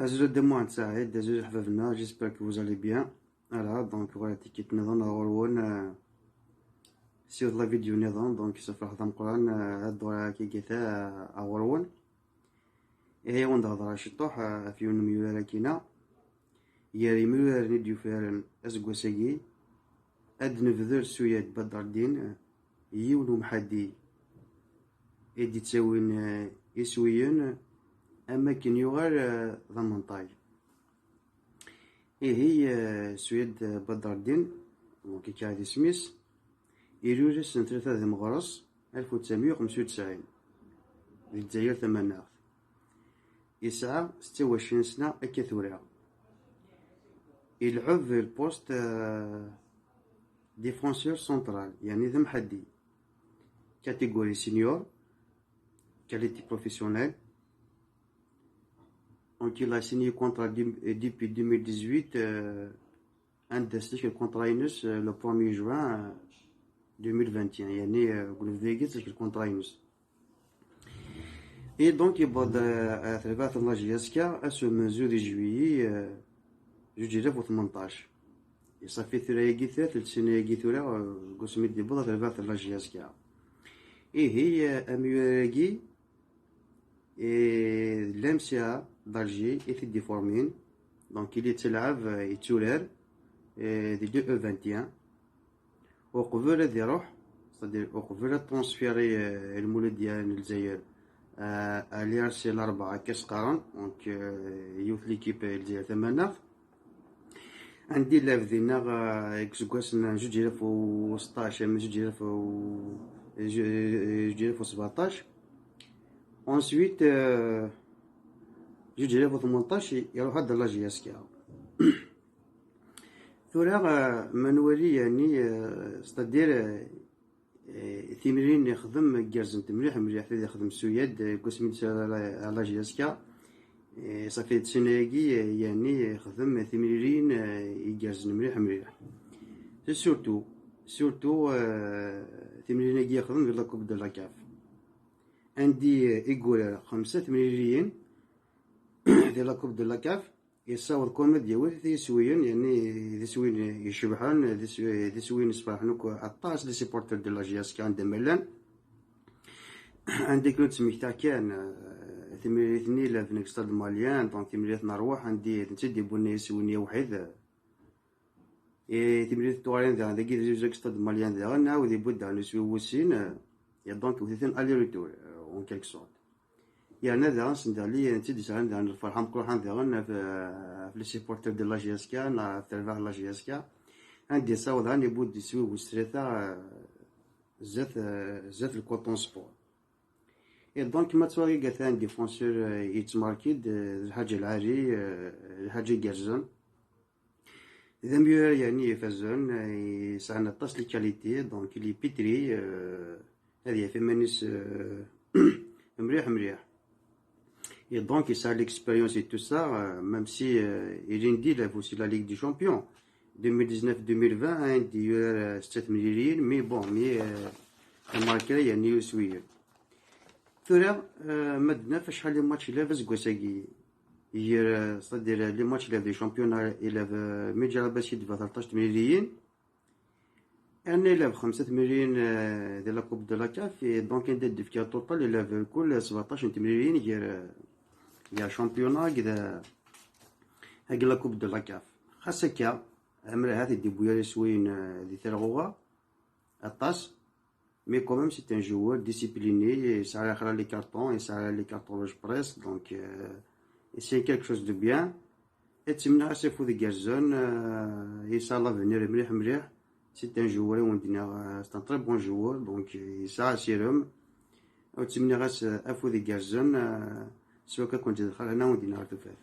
Azul de moi, Saïd, Azul Havavna, j'espère que vous allez bien. Voilà, donc voilà, ticket Nidhan, Awarwan, sur la vidéo Nidhan, donc ça fait un Quran, Adora Kikita, Awarwan. Et on a dans la في يوم ميولاركينا ياري ميولار نديو فارن أزقوساقي أد نبذر سوياد بدر الدين يونو محدي إدي تساوين إسويين أماكن يغار ضمنطاي هي سويد بدر الدين كي كاعد سميس يرورس سنة 3 مغرس 1995 في الجزائر ثمانية يسعى 26 سنة أكا ثورة يلعب في البوست ديفونسور سنترال يعني ذا محدي كاتيجوري سينيور qualité professionnelle. Donc il a signé contrat depuis 2018 un le contrat le 1er juin 2021 يعني قلنا فيجيت الكونترا ينس. Et donc il va à travers la GSK à ce mesure de juillet juillet 2018 et ça fait 3 سنة ثلاثة قسم دي بضع travers la GSK et هي أميراجي l'MCA d'Alger est déformé, donc il est élève titulaire de 2E21 وقبل ذي روح c'est-à-dire وقبل transférer المولد ديال الجزائر à l'IRC الأربعة كأس قرن donc youth l'équipe الجزائر ثمانية عندي لاف دينا كسكواسنا 2016 من 2017. Ensuite, juillet 2018 يروح هذا لا جي اس كي ثورة منولي يعني ستادير ثمرين يخدم جرزن مليح مليح يخدم سويد قسم على جي اس كي صافي سناكي يعني يخدم ثمرين يجرزن مليح مليح سورتو ثمرين يخدم في لاكوب دو لاكاف عندي إيكولا 5 مليون ديال لاكوب دو لاكاف يصور كوميديا ذي سوين يعني ذي سوين يشبحان ذي سوين يصبحنوك عطاس لي سيبورتر دو لا جي اس كي عند ميلان عندي كنت سميتها كان ثمانية لا في نكستاد ماليان دونك ثمانية نروح عندي نتسدي بني سوينيا وحيد ثمانية توالين ذا عندي كي زوج نكستاد ماليان ذا نعاود يبدا نسوي وسين يا دونك وثيثن الي ريتور اون كيلك سورت يعني هذا ندير لي نتيدي ساعه ندير الفرحه مكروح ندير في لي سيبورتر ديال لا جي اس كي نا ترفع لا جي اس كي عندي صاود هاني بود يسوي وستريتا زات الكوطون سبور اي دونك ما تواغي قالت عندي ديفونسور يتماركيد الحاجه العاري الحاجه جازون إذا ميور يعني فازون يسعنا طاس لي كاليتي دونك لي بيتري هذه في مانيس مليح et donc il a l'expérience et tout ça même si il indique aussi la Ligue des Champions 2019-2020 عندي 6 مليون مي بون مي ماركري يعني يسوي ثورة مدنا فاش شحال لي ماتش لافز كوساكي يير صدير لي ماتش لاف دي شامبيون الى مي جرب باش يدفع 13 مليون يعني لعب 5 مليون ديال لا كوب دو لا كاف دونك ندير في توتال الى في الكل 17 مليون يا شامبيونا كذا هاك لا كوب دو لا كاف خاصك عمر هذه دي بويا سوين دي تلغوغا الطاس مي كوميم سي ان جوور ديسيبليني يسعى اخر لي كارطون يسعى لي كارطون روج بريس دونك سي كيلك شوز دو بيان اتمنى اسفو دي كازون يسعى لافنير مليح c'est un joueur c'est un très bon joueur donc يسعى سيرم او تمنى غاس افو دي كازون سواء كنت دخل هنا ودينا تفاف